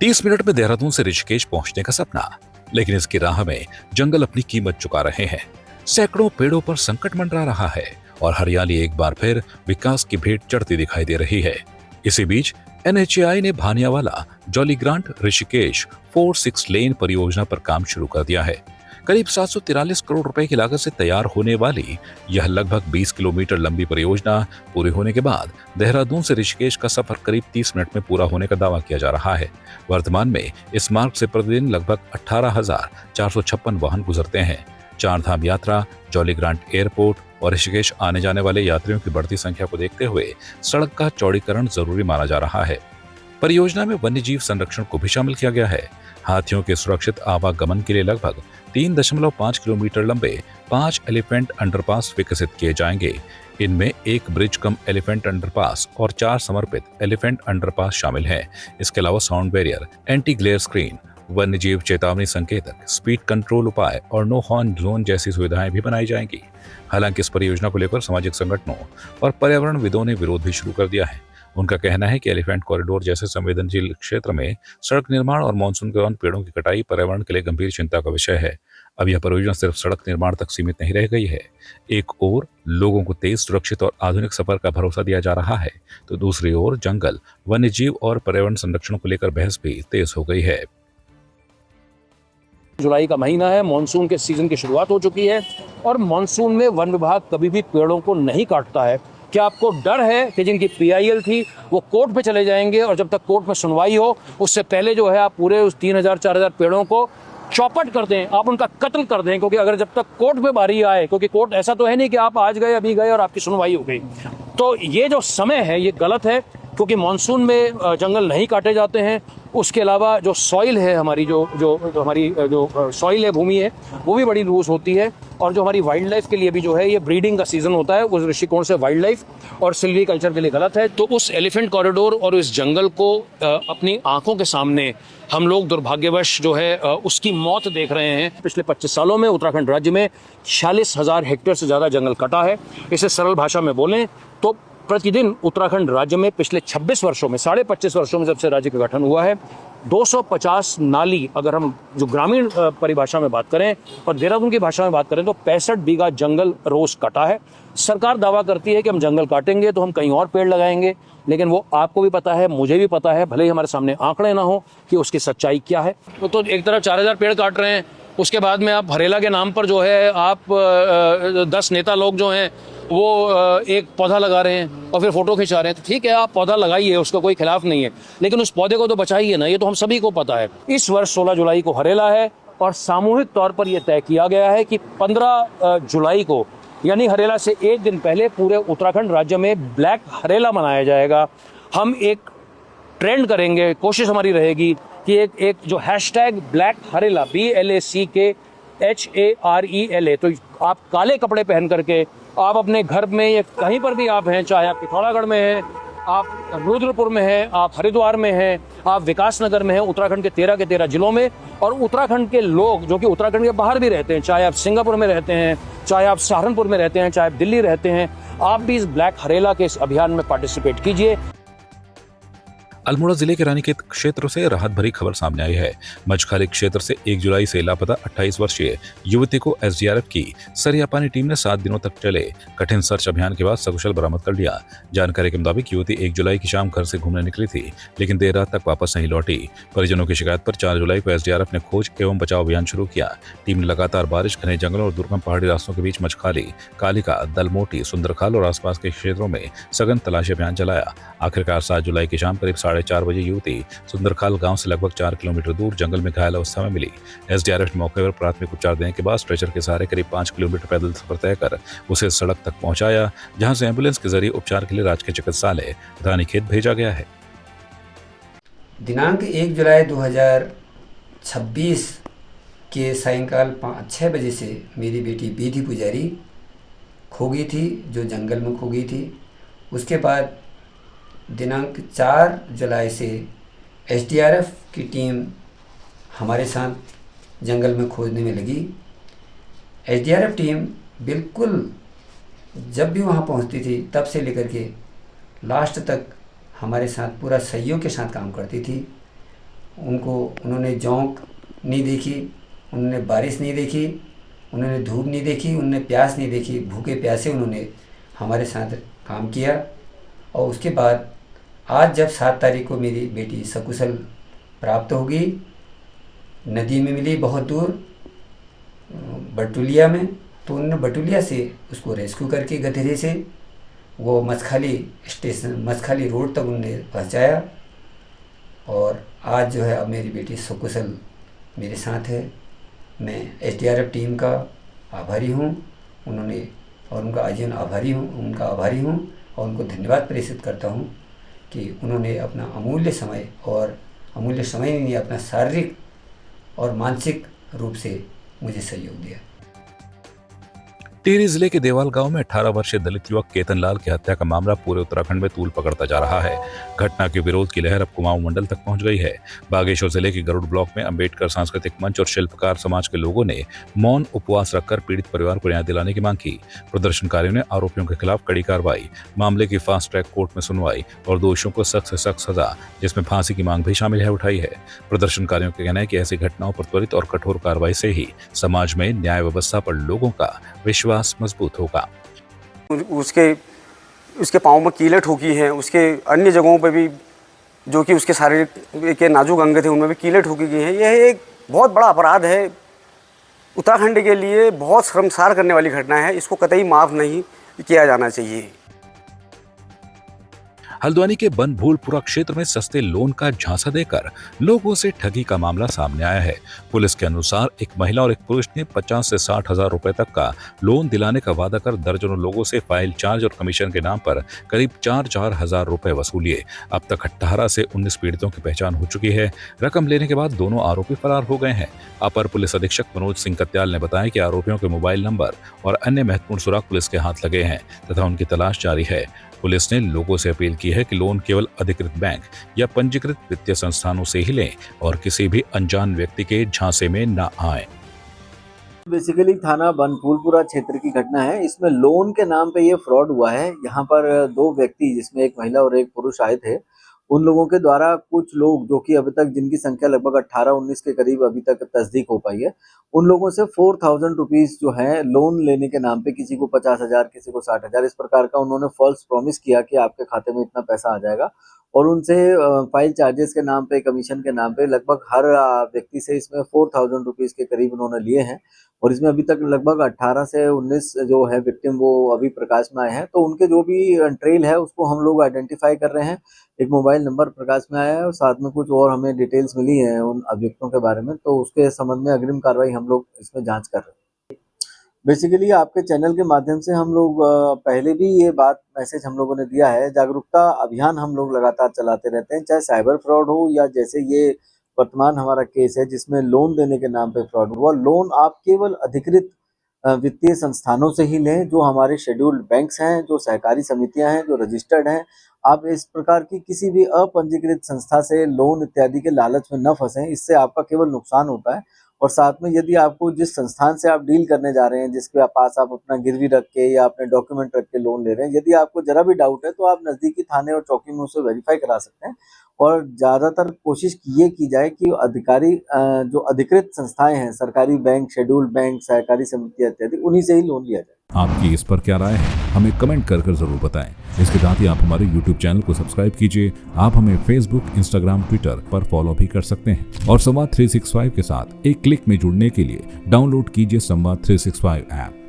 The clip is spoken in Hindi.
30 मिनट में देहरादून से ऋषिकेश पहुंचने का सपना, लेकिन इसकी राह में जंगल अपनी कीमत चुका रहे हैं। सैकड़ों पेड़ों पर संकट मंडरा रहा है और हरियाली एक बार फिर विकास की भेंट चढ़ती दिखाई दे रही है। इसी बीच NHAI ने भानियावाला जॉलीग्रांट ऋषिकेश 4-6 लेन परियोजना पर काम शुरू कर दिया है। करीब 743 करोड़ रुपए की लागत से तैयार होने वाली यह लगभग 20 किलोमीटर लंबी परियोजना पूरी होने के बाद देहरादून से ऋषिकेश का सफर करीब 30 मिनट में पूरा होने का दावा किया जा रहा है। वर्तमान में इस मार्ग से प्रतिदिन लगभग 18,456 वाहन गुजरते हैं। चार धाम यात्रा, जॉलीग्रांट एयरपोर्ट और ऋषिकेश आने जाने वाले यात्रियों की बढ़ती संख्या को देखते हुए सड़क का चौड़ीकरण जरूरी माना जा रहा है। परियोजना में वन्यजीव संरक्षण को भी शामिल किया गया है। हाथियों के सुरक्षित आवागमन के लिए लगभग 3.5 किलोमीटर लंबे 5 एलिफेंट अंडरपास विकसित किए जाएंगे। इनमें एक ब्रिज कम एलिफेंट अंडरपास और 4 समर्पित एलिफेंट अंडरपास शामिल हैं। इसके अलावा sound barrier, anti glare screen, वन्यजीव चेतावनी संकेतक, स्पीड कंट्रोल उपाय और नो हॉर्न जोन जैसी सुविधाएं भी बनाई जाएंगी। हालांकि इस परियोजना को लेकर सामाजिक संगठनों और पर्यावरणविदों ने विरोध भी शुरू कर दिया है। उनका कहना है कि एलिफेंट कॉरिडोर जैसे संवेदनशील क्षेत्र में सड़क निर्माण और मानसून के दौरान पेड़ों की कटाई पर्यावरण के लिए गंभीर चिंता का विषय है। अब यह परियोजना सिर्फ सड़क निर्माण तक सीमित नहीं रह गई है। एक ओर लोगों को तेज, सुरक्षित और आधुनिक सफर का भरोसा दिया जा रहा है, तो दूसरी ओर जंगल, वन्यजीव और पर्यावरण संरक्षण को लेकर बहस भी तेज हो गई है। जुलाई का महीना है, मानसून के सीजन की शुरुआत हो चुकी है और मानसून में वन विभाग कभी भी पेड़ों को नहीं काटता है। क्या आपको डर है कि जिनकी PIL थी वो कोर्ट पे चले जाएंगे और जब तक कोर्ट में सुनवाई हो उससे पहले जो है आप पूरे उस 3,000-4,000 पेड़ों को चौपट कर दें, आप उनका कत्ल कर दें? क्योंकि अगर जब तक कोर्ट में बारी आए, क्योंकि कोर्ट ऐसा तो है नहीं कि आप आज गए, अभी गए और आपकी सुनवाई हो गई, तो ये जो समय है ये गलत है, क्योंकि मानसून में जंगल नहीं काटे जाते हैं। उसके अलावा जो सॉइल है हमारी, जो सॉइल है, भूमि है, वो भी बड़ी लूज होती है और जो हमारी वाइल्ड लाइफ के लिए भी जो है ये ब्रीडिंग का सीजन होता है, उस दृष्टिकोण से वाइल्ड लाइफ और सिल्वी कल्चर के लिए गलत है। तो उस एलिफेंट कॉरिडोर और इस जंगल को अपनी आंखों के सामने हम लोग दुर्भाग्यवश जो है उसकी मौत देख रहे हैं। पिछले 25 सालों में उत्तराखंड राज्य में 46,000 हेक्टेयर से ज़्यादा जंगल कटा है। इसे सरल भाषा में बोलें तो प्रतिदिन उत्तराखंड राज्य में पिछले 26 वर्षों में, 25.5 वर्षों में जब से राज्य का गठन हुआ है, 250 नाली, अगर हम जो ग्रामीण परिभाषा में बात करें और देहरादून की भाषा में बात करें तो 65 बीघा जंगल रोज कटा है। सरकार दावा करती है कि हम जंगल काटेंगे तो हम कहीं और पेड़ लगाएंगे, लेकिन वो आपको भी पता है, मुझे भी पता है, भले ही हमारे सामने आंकड़े ना हो, कि उसकी सच्चाई क्या है। तो एक तरफ 4,000 पेड़ काट रहे हैं, उसके बाद में आप हरेला के नाम पर जो है आप 10 नेता लोग जो हैं वो एक पौधा लगा रहे हैं और फिर फोटो खिंचा रहे हैं। तो ठीक है, आप पौधा लगाइए, उसका कोई खिलाफ नहीं है, लेकिन उस पौधे को तो बचाइए ना। ये तो हम सभी को पता है। इस वर्ष 16 जुलाई को हरेला है और सामूहिक तौर पर यह तय किया गया है कि 15 जुलाई को, यानी हरेला से एक दिन पहले, पूरे उत्तराखंड राज्य में ब्लैक हरेला मनाया जाएगा। हम एक ट्रेंड करेंगे, कोशिश हमारी रहेगी कि एक जो hashtag black Harela, BLACK HARELA, तो आप काले कपड़े पहन करके आप अपने घर में या कहीं पर भी आप हैं, चाहे आप पिथौरागढ़ में हैं, आप रुद्रपुर में हैं, आप हरिद्वार में हैं, आप विकास नगर में हैं, उत्तराखंड के 13 जिलों में, और उत्तराखंड के लोग जो कि उत्तराखंड के बाहर भी रहते हैं, चाहे आप सिंगापुर में रहते हैं, चाहे आप सहारनपुर में रहते हैं, चाहे आप दिल्ली रहते हैं, आप भी इस ब्लैक हरेला के इस अभियान में पार्टिसिपेट कीजिए। अल्मोड़ा जिले के रानीखेत क्षेत्र से राहत भरी खबर सामने आई है। मचखाली क्षेत्र से 1 जुलाई से लापता 28 वर्षीय युवती को SDRF की सरियापानी टीम ने 7 दिनों तक चले कठिन सर्च अभियान के बाद सकुशल बरामद कर लिया। जानकारी के मुताबिक युवती 1 जुलाई की शाम घर से घूमने निकली थी, लेकिन देर रात तक वापस नहीं लौटी। परिजनों की शिकायत पर 4 जुलाई को SDRF ने खोज एवं बचाव अभियान शुरू किया। टीम ने लगातार बारिश, घने जंगलों और दुर्गम पहाड़ी रास्तों के बीच मचखाली, कालिका, दलमोटी, सुंदरखाल और आसपास के क्षेत्रों में सघन तलाशी अभियान चलाया। आखिरकार 7 जुलाई की शाम करीब 4:30 बजे युवती सुंदरखाल गांव से लगभग 4 किलोमीटर दूर जंगल में घायल अवस्था में मिली। SDRF ने मौके पर प्राथमिक उपचार देने के बाद स्ट्रेचर के सहारे करीब 5 किलोमीटर पैदल सफर तय कर उसे सड़क तक पहुंचाया, जहां से एम्बुलेंस के जरिए उपचार के लिए राजकीय चिकित्सालय रानीखेत भेजा गया है। दिनांक 1 जुलाई 2026 के सायंकाल 6 बजे से मेरी बेटी विधि पुजारी खो गई थी, जो जंगल में खो गई थी। उसके बाद दिनांक 4 जुलाई से SDRF की टीम हमारे साथ जंगल में खोजने में लगी। SDRF टीम बिल्कुल जब भी वहाँ पहुँचती थी तब से लेकर के लास्ट तक हमारे साथ पूरा सहयोग के साथ काम करती थी। उन्होंने जोंक नहीं देखी, उन्होंने बारिश नहीं देखी, उन्होंने धूप नहीं देखी, उन्होंने प्यास नहीं देखी। भूखे प्यासे उन्होंने हमारे साथ काम किया। और उसके बाद आज जब 7 तारीख को मेरी बेटी सकुशल प्राप्त होगी, नदी में मिली बहुत दूर बटुलिया में, तो उन्होंने बटुलिया से उसको रेस्क्यू करके गधेरे से वो मसखाली रोड तक उन्होंने पहुँचाया। और आज जो है अब मेरी बेटी सकुशल मेरे साथ है। मैं SDRF टीम का आभारी हूँ, उन्होंने और उनका आजीवन आभारी हूँ और उनको धन्यवाद प्रेषित करता हूँ कि उन्होंने अपना अमूल्य समय नहीं, अपना शारीरिक और मानसिक रूप से मुझे सहयोग दिया। टिहरी जिले के देवाल गांव में 18 वर्षीय दलित युवक केतन लाल की हत्या का मामला पूरे उत्तराखंड में तूल पकड़ता जा रहा है। घटना के विरोध की लहर अब कुमाऊं मंडल तक पहुंच गई है। बागेश्वर जिले के गरुड़ ब्लॉक में अंबेडकर सांस्कृतिक मंच और शिल्पकार समाज के लोगों ने मौन उपवास रखकर पीड़ित परिवार को न्याय दिलाने की मांग की। प्रदर्शनकारियों ने आरोपियों के खिलाफ कड़ी कार्रवाई, मामले की फास्ट ट्रैक कोर्ट में सुनवाई और दोषियों को सख्त से सख्त सजा, जिसमें फांसी की मांग भी शामिल है, उठाई है। प्रदर्शनकारियों का कहना है कि ऐसी घटनाओं पर त्वरित और कठोर कार्रवाई से ही समाज में न्याय व्यवस्था पर लोगों का विश्वास मजबूत होगा। उसके पाँव में कीलें ठोकी हैं, उसके अन्य जगहों पे भी जो कि उसके शारीरिक के नाजुक अंग थे उनमें भी कीलें ठोकी गई हैं। यह एक बहुत बड़ा अपराध है, उत्तराखंड के लिए बहुत शर्मसार करने वाली घटना है। इसको कतई माफ़ नहीं किया जाना चाहिए। हल्द्वानी के बनभूलपुरा क्षेत्र में सस्ते लोन का झांसा देकर लोगों से ठगी का मामला सामने आया है। पुलिस के अनुसार एक महिला और एक पुरुष ने 50 से 60 हजार रुपए तक का लोन दिलाने का वादा कर दर्जनों लोगों से फाइल चार्ज और कमीशन के नाम पर करीब 4-4 हजार रुपए वसूलिए। अब तक 18 से 19 पीड़ितों की पहचान हो चुकी है। रकम लेने के बाद दोनों आरोपी फरार हो गए हैं। अपर पुलिस अधीक्षक मनोज सिंह कत्याल ने बताया कि आरोपियों के मोबाइल नंबर और अन्य महत्वपूर्ण सुराग पुलिस के हाथ लगे हैं तथा उनकी तलाश जारी है। पुलिस ने लोगों से अपील की है कि लोन केवल अधिकृत बैंक या पंजीकृत वित्तीय संस्थानों से ही लें और किसी भी अनजान व्यक्ति के झांसे में न आए। बेसिकली थाना बनभूलपुरा क्षेत्र की घटना है। इसमें लोन के नाम पे ये फ्रॉड हुआ है। यहाँ पर 2 व्यक्ति, जिसमें एक महिला और एक पुरुष आए थे, उन लोगों के द्वारा कुछ लोग जो कि अभी तक जिनकी संख्या लगभग 18-19 के करीब अभी तक तस्दीक हो पाई है, उन लोगों से 4000 रुपीज जो है लोन लेने के नाम पे, किसी को 50,000, किसी को 60,000, इस प्रकार का उन्होंने फॉल्स प्रॉमिस किया कि आपके खाते में इतना पैसा आ जाएगा। और उनसे फाइल चार्जेस के नाम पे, कमीशन के नाम पे लगभग हर व्यक्ति से इसमें 4000 रुपीज के करीब उन्होंने लिए हैं। और इसमें अभी तक लगभग 18 से 19 जो है विक्टिम वो अभी प्रकाश में आए हैं। तो उनके जो भी ट्रेल है उसको हम लोग आइडेंटिफाई कर रहे हैं। एक मोबाइल नंबर प्रकाश में आया है और साथ में कुछ और हमें डिटेल्स मिली हैं उन अभियुक्तों के बारे में, तो उसके संबंध में अग्रिम कार्रवाई हम लोग इसमें जांच कर रहे हैं। बेसिकली आपके चैनल के माध्यम से हम लोग पहले भी ये बात मैसेज हम लोगों ने दिया है, जागरूकता अभियान हम लोग लगातार चलाते रहते हैं, चाहे साइबर फ्रॉड हो या जैसे ये वर्तमान हमारा केस है जिसमें लोन देने के नाम पे फ्रॉड हुआ। लोन आप केवल अधिकृत वित्तीय संस्थानों से ही लें, जो हमारे शेड्यूल्ड बैंक्स हैं, जो सहकारी समितियां हैं, जो रजिस्टर्ड हैं। आप इस प्रकार की किसी भी अपंजीकृत संस्था से लोन इत्यादि के लालच में न फंसें, इससे आपका केवल नुकसान होता है। और साथ में यदि आपको जिस संस्थान से आप डील करने जा रहे हैं, जिसके पास आप अपना गिरवी रख के या अपने डॉक्यूमेंट रख के लोन ले रहे हैं, यदि आपको जरा भी डाउट है तो आप नज़दीकी थाने और चौकी में उसे वेरीफाई करा सकते हैं। और ज़्यादातर कोशिश ये की जाए कि अधिकारी जो अधिकृत संस्थाएं हैं, सरकारी बैंक, शेड्यूल्ड बैंक, सहकारी समितियां इत्यादि, उन्हीं से ही लोन लिया जाए। आपकी इस पर क्या राय है, हमें कमेंट कर जरूर बताएं। इसके साथ ही आप हमारे YouTube चैनल को सब्सक्राइब कीजिए। आप हमें Facebook, Instagram, Twitter पर फॉलो भी कर सकते हैं। और संवाद 365 के साथ एक क्लिक में जुड़ने के लिए डाउनलोड कीजिए संवाद 365 ऐप।